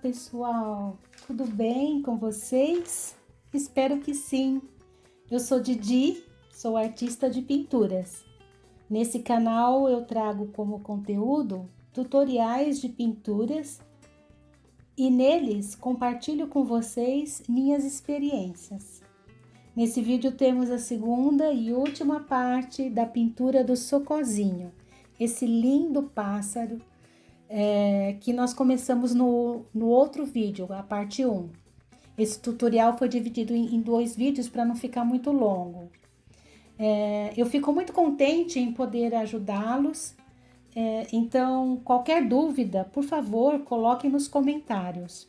pessoal, tudo bem com vocês? Espero que sim. Eu sou Didi, sou artista de pinturas. Nesse canal eu trago como conteúdo tutoriais de pinturas e neles compartilho com vocês minhas experiências. Nesse vídeo temos a segunda e última parte da pintura do Socozinho, esse lindo pássaro que nós começamos no outro vídeo, a parte 1. Esse tutorial foi dividido em 2 vídeos para não ficar muito longo. Eu fico muito contente em poder ajudá-los, então qualquer dúvida, por favor, coloquem nos comentários.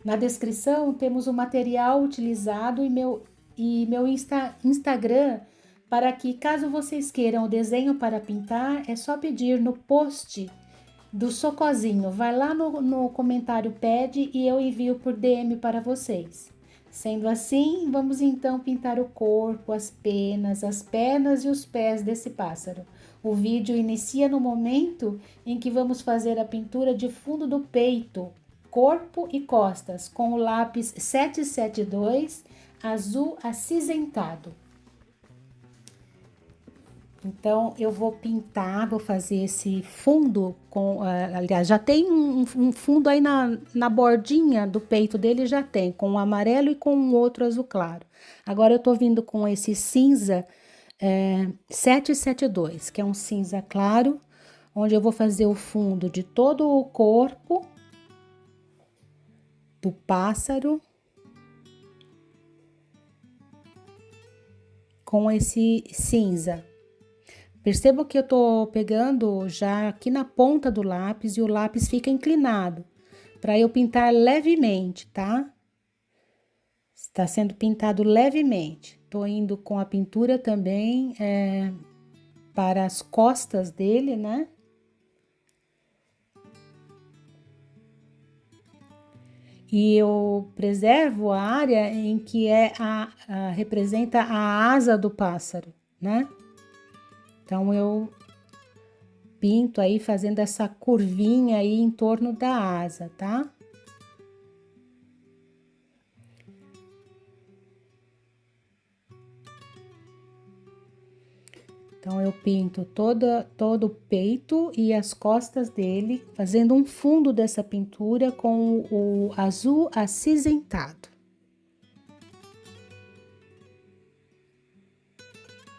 Na descrição temos o material utilizado e meu Instagram, para que caso vocês queiram o desenho para pintar, é só pedir no post do Socozinho. Vai lá no comentário, pede e eu envio por DM para vocês. Sendo assim, vamos então pintar o corpo, as penas, as pernas e os pés desse pássaro. O vídeo inicia no momento em que vamos fazer a pintura de fundo do peito, corpo e costas com o lápis 772 azul acinzentado. Então, eu vou pintar, vou fazer esse fundo com... aliás, já tem um fundo aí na bordinha do peito dele, já tem, com um amarelo e com um outro azul claro. Agora, eu tô vindo com esse cinza 772, que é um cinza claro, onde eu vou fazer o fundo de todo o corpo do pássaro com esse cinza. Perceba que eu tô pegando já aqui na ponta do lápis e o lápis fica inclinado, para eu pintar levemente, tá? Está sendo pintado levemente. Tô indo com a pintura também para as costas dele, né? E eu preservo a área em que representa a asa do pássaro, né? Então, eu pinto aí fazendo essa curvinha aí em torno da asa, tá? Então, eu pinto todo o peito e as costas dele, fazendo um fundo dessa pintura com o azul acinzentado.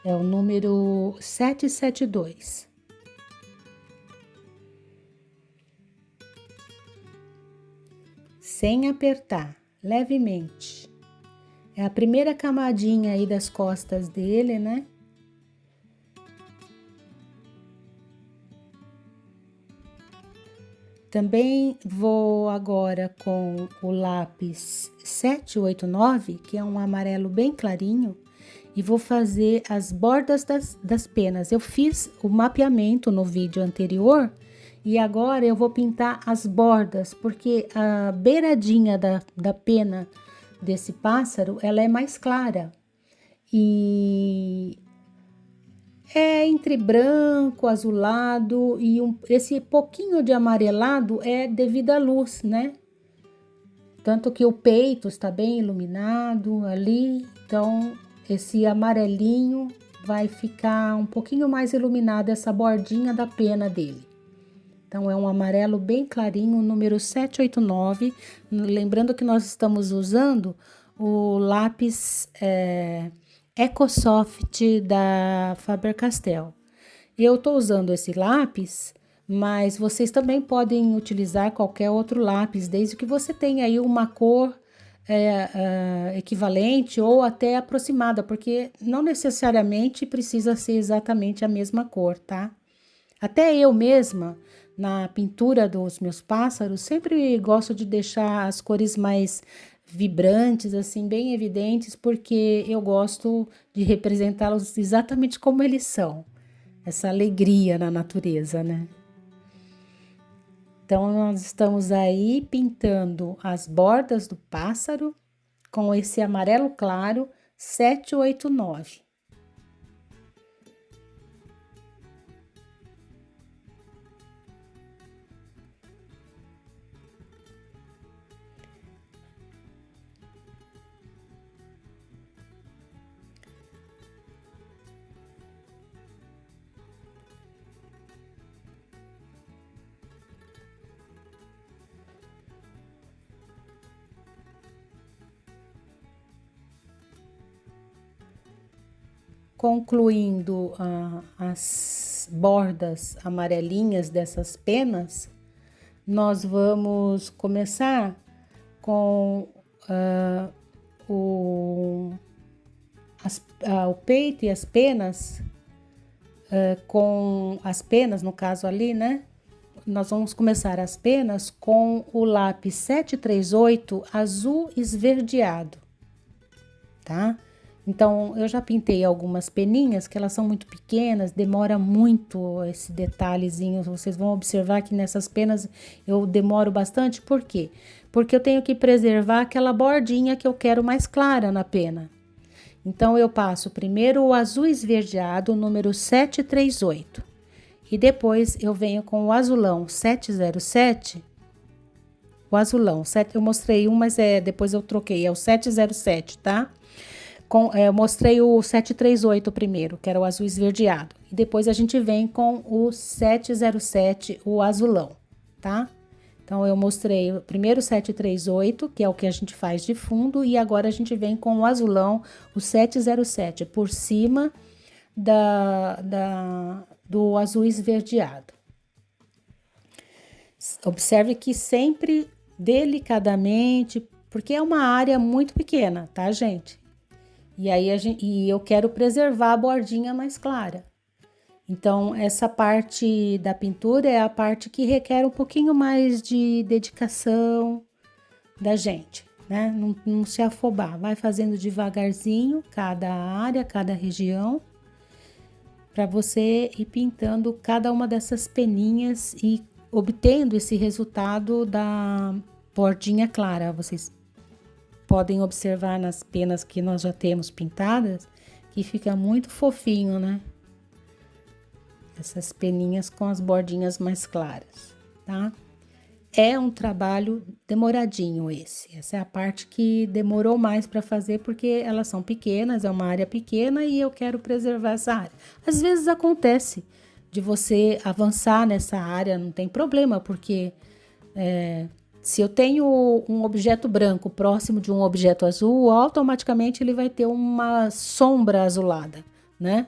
É o número 772. Sem apertar, levemente. É a primeira camadinha aí das costas dele, né? Também vou agora com o lápis 789, que é um amarelo bem clarinho, e vou fazer as bordas das penas. Eu fiz o mapeamento no vídeo anterior e agora eu vou pintar as bordas, porque a beiradinha da pena desse pássaro, ela é mais clara. E é entre branco, azulado e esse pouquinho de amarelado é devido à luz, né? Tanto que o peito está bem iluminado ali, então esse amarelinho vai ficar um pouquinho mais iluminado essa bordinha da pena dele. Então é um amarelo bem clarinho, número 789, lembrando que nós estamos usando o lápis EcoSoft da Faber-Castell. Eu estou usando esse lápis, mas vocês também podem utilizar qualquer outro lápis, desde que você tenha aí uma cor equivalente ou até aproximada, porque não necessariamente precisa ser exatamente a mesma cor, tá? Até eu mesma, na pintura dos meus pássaros, sempre gosto de deixar as cores mais vibrantes, assim, bem evidentes, porque eu gosto de representá-los exatamente como eles são. Essa alegria na natureza, né? Então, nós estamos aí pintando as bordas do pássaro com esse amarelo claro 789. concluindo as bordas amarelinhas dessas penas, nós vamos começar com o peito e as penas, com as penas, no caso ali, né? Nós vamos começar as penas com o lápis 738 azul esverdeado, tá? Então, eu já pintei algumas peninhas que elas são muito pequenas, demora muito esse detalhezinho. Vocês vão observar que nessas penas eu demoro bastante. Por quê? Porque eu tenho que preservar aquela bordinha que eu quero mais clara na pena. Então, eu passo primeiro o azul esverdeado, número 738. E depois eu venho com o azulão 707. O azulão, eu mostrei um, mas depois eu troquei, é o 707, tá? Eu mostrei o 738 primeiro, que era o azul esverdeado. E depois a gente vem com o 707, o azulão, tá? Então, eu mostrei o primeiro 738, que é o que a gente faz de fundo, e agora a gente vem com o azulão, o 707, por cima do azul esverdeado. Observe que sempre delicadamente, porque é uma área muito pequena, tá, gente? E aí eu quero preservar a bordinha mais clara. Então, essa parte da pintura é a parte que requer um pouquinho mais de dedicação da gente, né? Não se afobar, vai fazendo devagarzinho cada área, cada região, para você ir pintando cada uma dessas peninhas e obtendo esse resultado da bordinha clara. Vocês podem observar nas penas que nós já temos pintadas, que fica muito fofinho, né? Essas peninhas com as bordinhas mais claras, tá? É um trabalho demoradinho esse. Essa é a parte que demorou mais para fazer, porque elas são pequenas, é uma área pequena e eu quero preservar essa área. Às vezes acontece de você avançar nessa área, não tem problema, porque se eu tenho um objeto branco próximo de um objeto azul, automaticamente ele vai ter uma sombra azulada, né?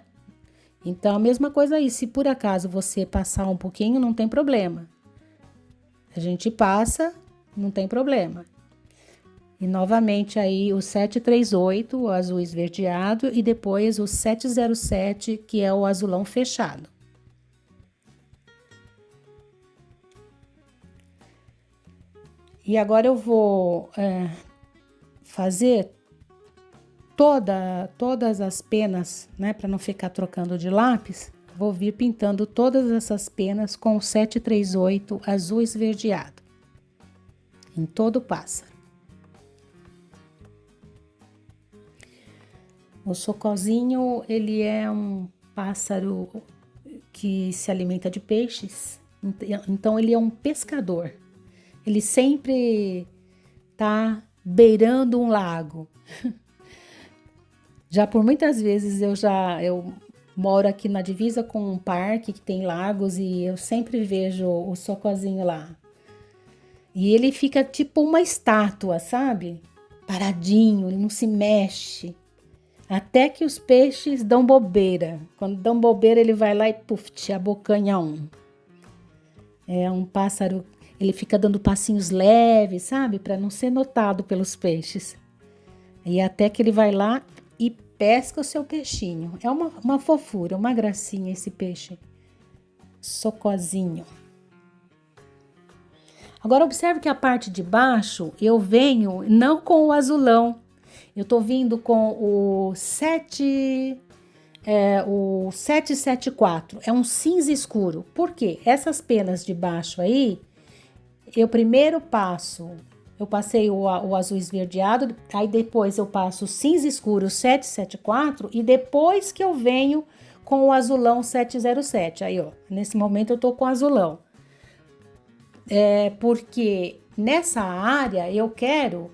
Então, a mesma coisa aí, se por acaso você passar um pouquinho, não tem problema. A gente passa, não tem problema. E novamente aí o 738, o azul esverdeado, e depois o 707, que é o azulão fechado. E agora eu vou fazer todas as penas, né, para não ficar trocando de lápis. Vou vir pintando todas essas penas com o 738 azul esverdeado em todo o pássaro. O socozinho, ele é um pássaro que se alimenta de peixes, então ele é um pescador. Ele sempre tá beirando um lago. Já por muitas vezes eu moro aqui na divisa com um parque que tem lagos e eu sempre vejo o socozinho lá. E ele fica tipo uma estátua, sabe? Paradinho, ele não se mexe. Até que os peixes dão bobeira. Quando dão bobeira, ele vai lá e puf, abocanha um. É um pássaro, ele fica dando passinhos leves, sabe? Para não ser notado pelos peixes. E até que ele vai lá e pesca o seu peixinho. É uma fofura, uma gracinha esse peixe. Socozinho. Agora observe que a parte de baixo eu venho não com o azulão. Eu tô vindo com o 774. É um cinza escuro. Por quê? Essas penas de baixo aí, eu primeiro eu passei o azul esverdeado, aí depois eu passo o cinza escuro 774 e depois que eu venho com o azulão 707. Aí, ó, nesse momento eu tô com o azulão. Porque nessa área eu quero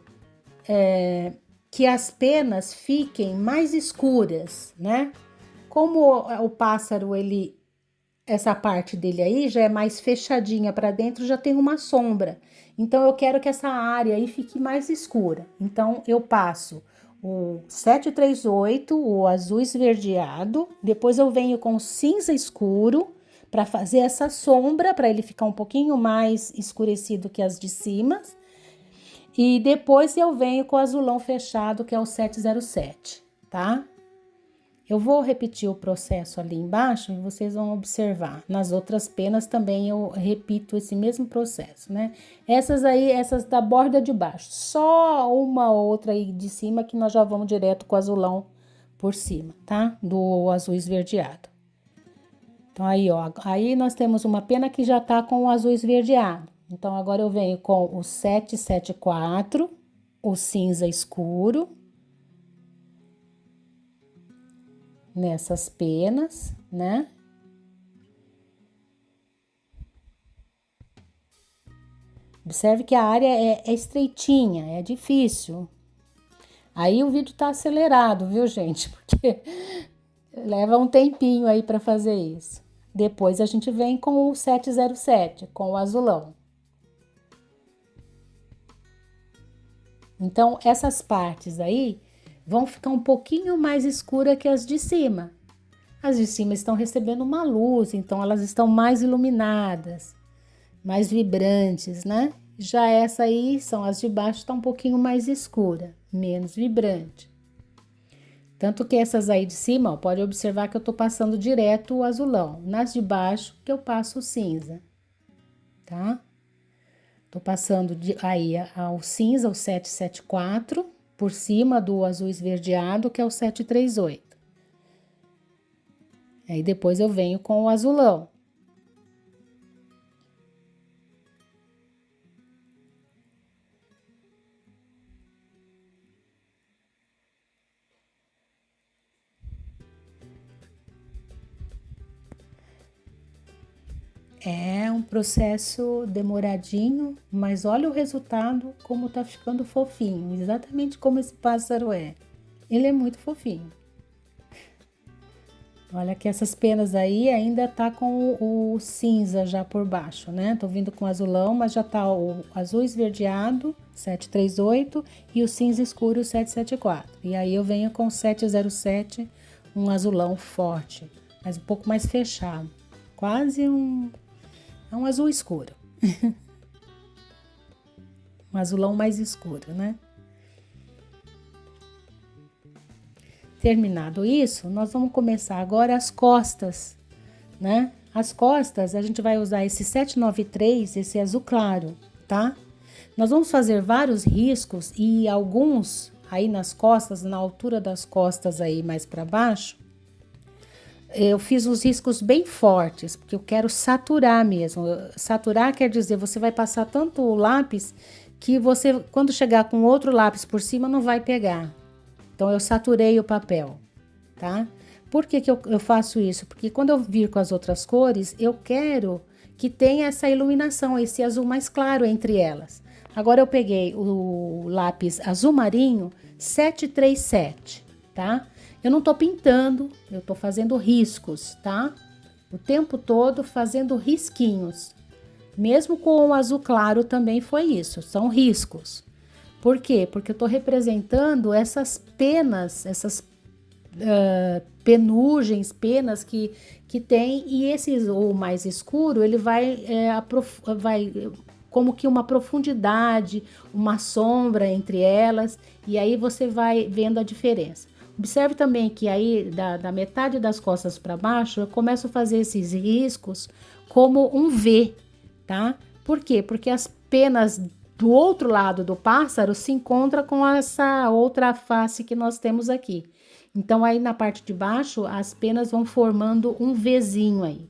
que as penas fiquem mais escuras, né? Como o pássaro, essa parte dele aí já é mais fechadinha para dentro, já tem uma sombra. Então, eu quero que essa área aí fique mais escura. Então, eu passo o 738, o azul esverdeado, depois eu venho com o cinza escuro para fazer essa sombra, para ele ficar um pouquinho mais escurecido que as de cima, e depois eu venho com o azulão fechado, que é o 707, tá? Eu vou repetir o processo ali embaixo e vocês vão observar. Nas outras penas também eu repito esse mesmo processo, né? Essas da borda de baixo, só uma ou outra aí de cima que nós já vamos direto com o azulão por cima, tá? Do azul esverdeado. Então aí, ó, aí nós temos uma pena que já tá com o azul esverdeado. Então agora eu venho com o 774, o cinza escuro, nessas penas, né? Observe que a área é estreitinha, é difícil. Aí o vídeo tá acelerado, viu, gente? Porque leva um tempinho aí para fazer isso. Depois a gente vem com o 707, com o azulão. Então, essas partes aí vão ficar um pouquinho mais escuras que as de cima. As de cima estão recebendo uma luz, então elas estão mais iluminadas, mais vibrantes, né? Já essa aí, são as de baixo, está um pouquinho mais escura, menos vibrante. Tanto que essas aí de cima, ó, pode observar que eu tô passando direto o azulão. Nas de baixo, que eu passo o cinza, tá? Tô passando aí ao cinza, o 774, por cima do azul esverdeado, que é o 738. Aí depois eu venho com o azulão. É um processo demoradinho, mas olha o resultado, como tá ficando fofinho, exatamente como esse pássaro é. Ele é muito fofinho. Olha que essas penas aí ainda tá com o cinza já por baixo, né? Tô vindo com azulão, mas já tá o azul esverdeado, 738, e o cinza escuro, 774. E aí eu venho com 707, um azulão forte, mas um pouco mais fechado. Quase um azul escuro. Um azulão mais escuro, né? Terminado isso, nós vamos começar agora as costas, né? As costas, a gente vai usar esse 793, esse azul claro, tá? Nós vamos fazer vários riscos e alguns aí nas costas, na altura das costas aí mais para baixo, eu fiz os riscos bem fortes, porque eu quero saturar mesmo. Saturar quer dizer, você vai passar tanto o lápis que você, quando chegar com outro lápis por cima, não vai pegar. Então, eu saturei o papel, tá? Por que que eu faço isso? Porque quando eu vir com as outras cores, eu quero que tenha essa iluminação, esse azul mais claro entre elas. Agora, eu peguei o lápis azul marinho 737, tá? Eu não tô pintando, eu tô fazendo riscos, tá? O tempo todo fazendo risquinhos. Mesmo com o azul claro também foi isso, são riscos. Por quê? Porque eu tô representando essas penas, essas penugens, penas que tem, e esse ou mais escuro, ele vai como que uma profundidade, uma sombra entre elas, e aí você vai vendo a diferença. Observe também que aí, da metade das costas para baixo, eu começo a fazer esses riscos como um V, tá? Por quê? Porque as penas do outro lado do pássaro se encontra com essa outra face que nós temos aqui. Então, aí na parte de baixo, as penas vão formando um Vzinho aí.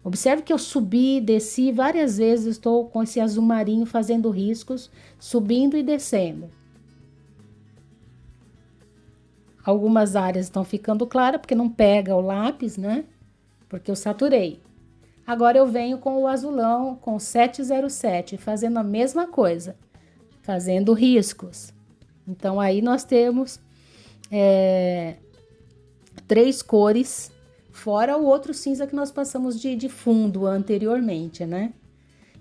Observe que eu subi, desci várias vezes, estou com esse azul marinho fazendo riscos, subindo e descendo. Algumas áreas estão ficando claras, porque não pega o lápis, né? Porque eu saturei. Agora eu venho com o azulão, com 707, fazendo a mesma coisa, fazendo riscos. Então, aí nós temos 3 cores, fora o outro cinza que nós passamos de fundo anteriormente, né?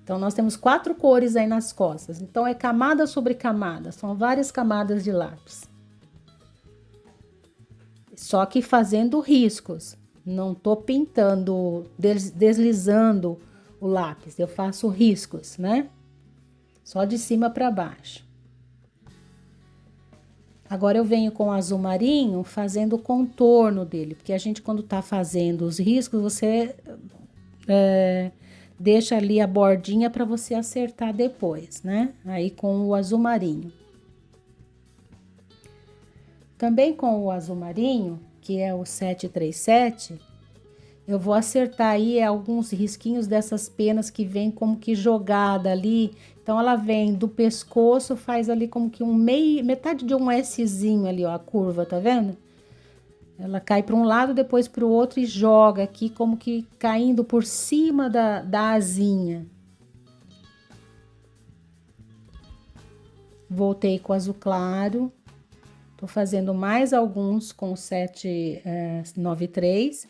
Então, nós temos 4 cores aí nas costas. Então, é camada sobre camada, são várias camadas de lápis. só que fazendo riscos. Não tô pintando, deslizando o lápis, eu faço riscos, né? Só de cima para baixo. Agora eu venho com o azul marinho fazendo o contorno dele, porque a gente quando tá fazendo os riscos, você deixa ali a bordinha para você acertar depois, né? Aí com o azul marinho. Também com o azul marinho, que é o 737, eu vou acertar aí alguns risquinhos dessas penas que vem como que jogada ali. Então ela vem do pescoço, faz ali como que metade de um Szinho ali, ó, a curva, tá vendo? Ela cai para um lado, depois para o outro e joga aqui como que caindo por cima da asinha. Voltei com o azul claro. Tô fazendo mais alguns com o 793.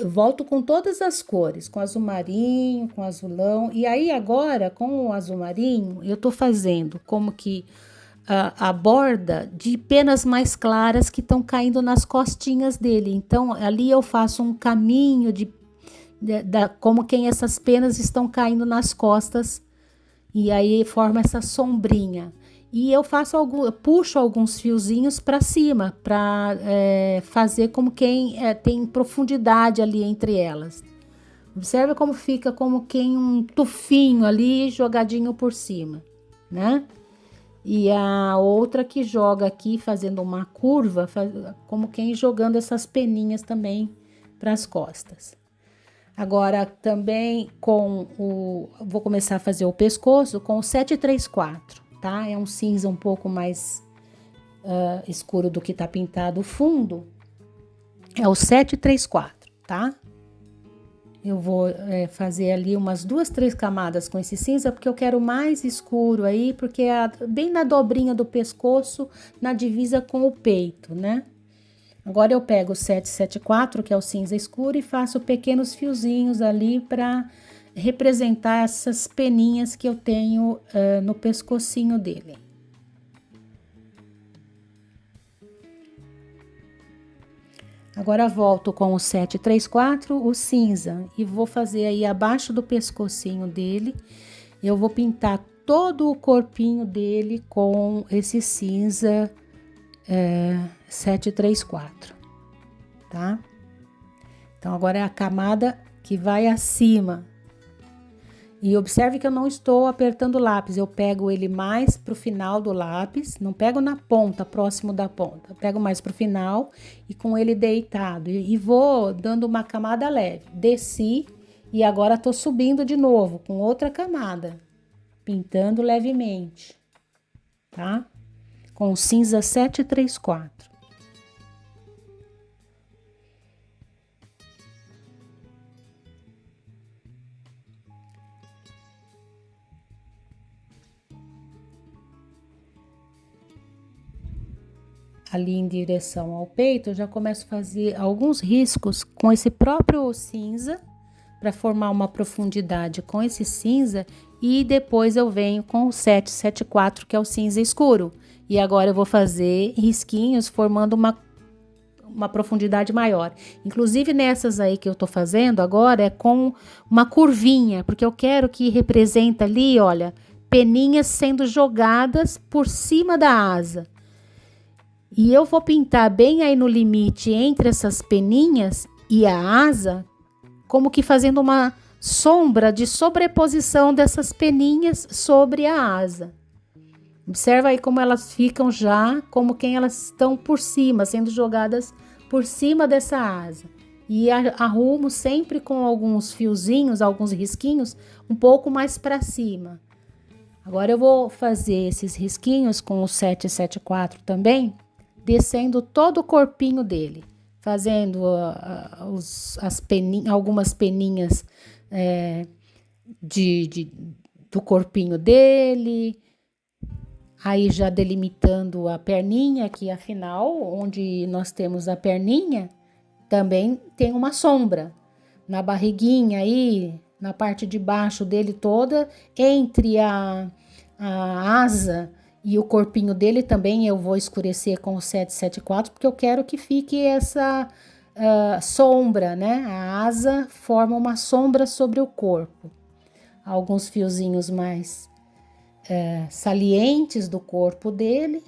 Volto com todas as cores, com azul marinho, com azulão. E aí agora, com o azul marinho, eu tô fazendo como que a borda de penas mais claras que estão caindo nas costinhas dele. Então, ali eu faço um caminho como quem essas penas estão caindo nas costas. E aí forma essa sombrinha. E eu puxo alguns fiozinhos para cima, para fazer como quem tem profundidade ali entre elas. Observe como fica como quem um tufinho ali jogadinho por cima, né? E a outra que joga aqui fazendo uma curva, como quem jogando essas peninhas também para as costas. Agora também vou começar a fazer o pescoço com o 734, tá? É um cinza um pouco mais escuro do que tá pintado o fundo. É o 734, tá? Eu vou fazer ali umas 2, 3 camadas com esse cinza, porque eu quero mais escuro aí, porque é bem na dobrinha do pescoço, na divisa com o peito, né? Agora eu pego o 774, que é o cinza escuro, e faço pequenos fiozinhos ali para representar essas peninhas que eu tenho no pescocinho dele. Agora volto com o 734, o cinza, e vou fazer aí abaixo do pescocinho dele. Eu vou pintar todo o corpinho dele com esse cinza 734, tá? Então agora é a camada que vai acima. E observe que eu não estou apertando o lápis, eu pego ele mais pro final do lápis, não pego na ponta, próximo da ponta, eu pego mais pro final e com ele deitado. E vou dando uma camada leve. Desci e agora tô subindo de novo com outra camada, pintando levemente, tá? Com o cinza 734. Ali em direção ao peito, eu já começo a fazer alguns riscos com esse próprio cinza, para formar uma profundidade com esse cinza, e depois eu venho com o 774, que é o cinza escuro. E agora eu vou fazer risquinhos formando uma profundidade maior. Inclusive nessas aí que eu tô fazendo agora é com uma curvinha, porque eu quero que representa ali, olha, peninhas sendo jogadas por cima da asa. E eu vou pintar bem aí no limite entre essas peninhas e a asa, como que fazendo uma sombra de sobreposição dessas peninhas sobre a asa. Observa aí como elas ficam já, como quem elas estão por cima, sendo jogadas por cima dessa asa. E arrumo sempre com alguns fiozinhos, alguns risquinhos, um pouco mais para cima. Agora eu vou fazer esses risquinhos com o 774 também, descendo todo o corpinho dele, fazendo algumas peninhas do corpinho dele, aí já delimitando a perninha, que afinal, onde nós temos a perninha, também tem uma sombra, na barriguinha aí, na parte de baixo dele toda, entre a asa E o corpinho dele também eu vou escurecer com o 774, porque eu quero que fique essa sombra, né? A asa forma uma sombra sobre o corpo. Alguns fiozinhos mais salientes do corpo dele.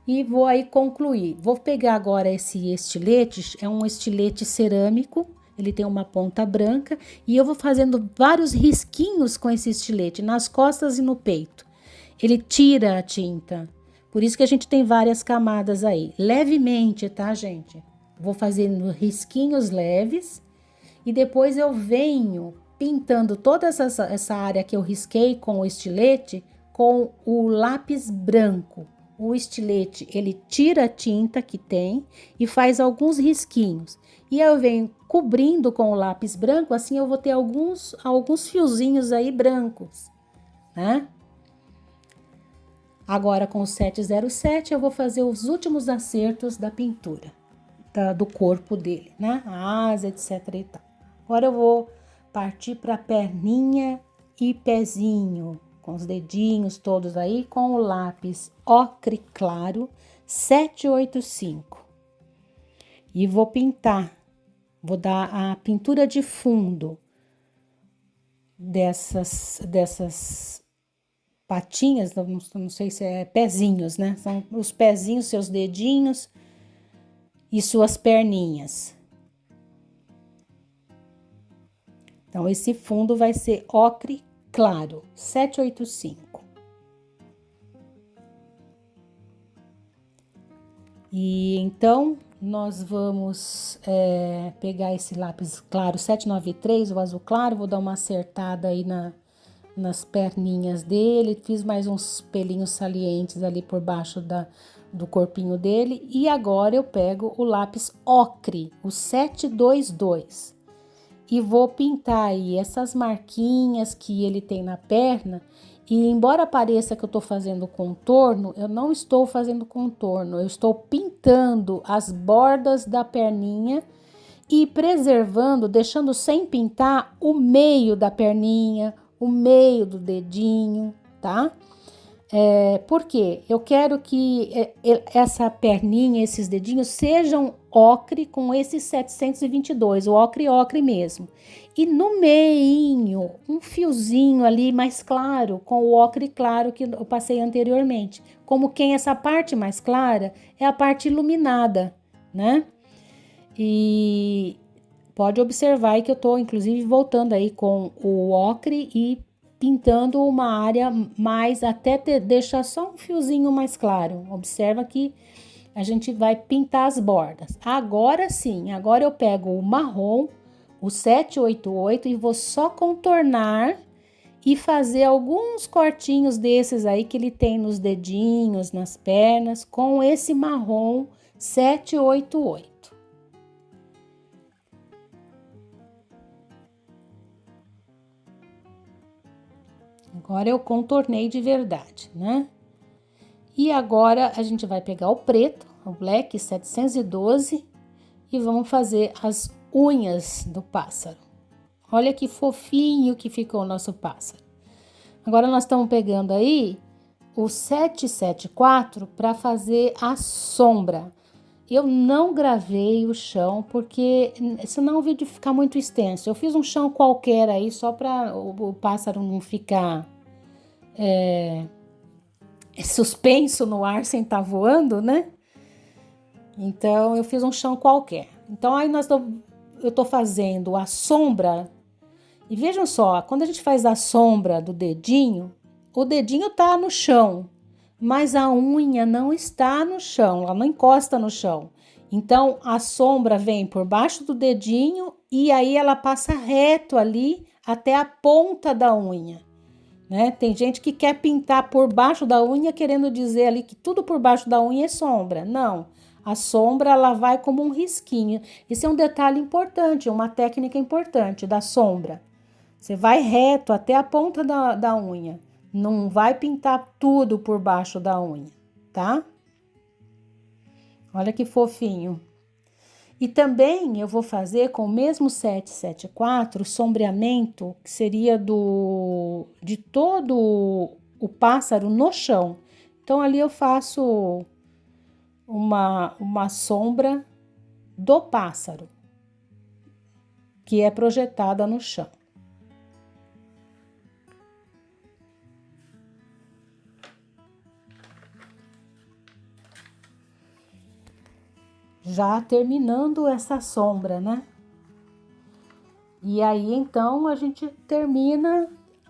E vou aí concluir. Vou pegar agora esse estilete, é um estilete cerâmico, ele tem uma ponta branca, e eu vou fazendo vários risquinhos com esse estilete, nas costas e no peito. Ele tira a tinta, por isso que a gente tem várias camadas aí. Levemente, tá, gente? Vou fazendo risquinhos leves, e depois eu venho pintando toda essa área que eu risquei com o estilete, com o lápis branco. O estilete, ele tira a tinta que tem e faz alguns risquinhos. E eu venho cobrindo com o lápis branco, assim eu vou ter alguns fiozinhos aí brancos, né? Agora com o 707 eu vou fazer os últimos acertos da pintura, do corpo dele, né? A asa, etc e tal. Agora eu vou partir para perninha e pezinho, com os dedinhos todos aí, com o lápis ocre claro 785. E vou pintar, vou dar a pintura de fundo dessas patinhas, não sei se é pezinhos, né? São os pezinhos, seus dedinhos e suas perninhas. Então, esse fundo vai ser ocre claro, 785. E então, nós vamos pegar esse lápis claro 793, o azul claro, vou dar uma acertada aí nas perninhas dele, fiz mais uns pelinhos salientes ali por baixo do corpinho dele. E agora eu pego o lápis ocre, o 722. E vou pintar aí essas marquinhas que ele tem na perna. E embora pareça que eu estou fazendo contorno, eu não estou fazendo contorno. Eu estou pintando as bordas da perninha e preservando, deixando sem pintar o meio da perninha, o meio do dedinho, tá? Por quê? Eu quero que essa perninha, esses dedinhos sejam ocre com esses 722, o ocre mesmo. E no meinho, um fiozinho ali mais claro, com o ocre claro que eu passei anteriormente. Como quem essa parte mais clara é a parte iluminada, né? E pode observar aí que eu tô, inclusive, voltando aí com o ocre e pintando uma área mais, até deixar só um fiozinho mais claro. Observa que a gente vai pintar as bordas. Agora sim, agora eu pego o marrom, o 788, e vou só contornar e fazer alguns cortinhos desses aí que ele tem nos dedinhos, nas pernas, com esse marrom 788. Agora eu contornei de verdade, né? E agora a gente vai pegar o preto, o black 712, e vamos fazer as unhas do pássaro. Olha que fofinho que ficou o nosso pássaro. Agora nós estamos pegando aí o 774 para fazer a sombra. Eu não gravei o chão porque senão o vídeo fica muito extenso. Eu fiz um chão qualquer aí só para o pássaro não ficar suspenso no ar sem estar voando, né? Então eu fiz um chão qualquer. Então aí eu tô fazendo a sombra. E vejam só, quando a gente faz a sombra do dedinho, o dedinho tá no chão, mas a unha não está no chão, ela não encosta no chão. Então a sombra vem por baixo do dedinho e aí ela passa reto ali até a ponta da unha, né? Tem gente que quer pintar por baixo da unha, querendo dizer ali que tudo por baixo da unha é sombra. Não, a sombra ela vai como um risquinho. Esse é um detalhe importante, uma técnica importante da sombra. Você vai reto até a ponta da unha. Não vai pintar tudo por baixo da unha, tá? Olha que fofinho. E também eu vou fazer com o mesmo 774 o sombreamento, que seria de todo o pássaro no chão. Então, ali eu faço uma sombra do pássaro, que é projetada no chão. Já terminando essa sombra, né? E aí, então, a gente termina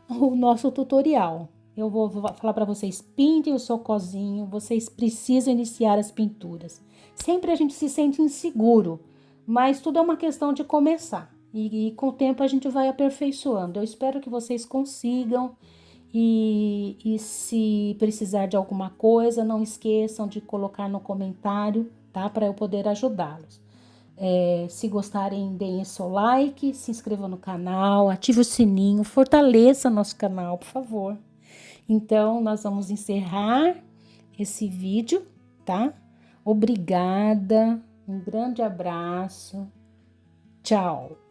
o nosso tutorial. Eu vou falar para vocês, pintem o seu cozinho, vocês precisam iniciar as pinturas. Sempre a gente se sente inseguro, mas tudo é uma questão de começar. E com o tempo a gente vai aperfeiçoando. Eu espero que vocês consigam. E se precisar de alguma coisa, não esqueçam de colocar no comentário, tá? Para eu poder ajudá-los. Se gostarem, deem seu like, se inscrevam no canal, ative o sininho, fortaleça nosso canal, por favor. Então, nós vamos encerrar esse vídeo, tá? Obrigada, um grande abraço, tchau!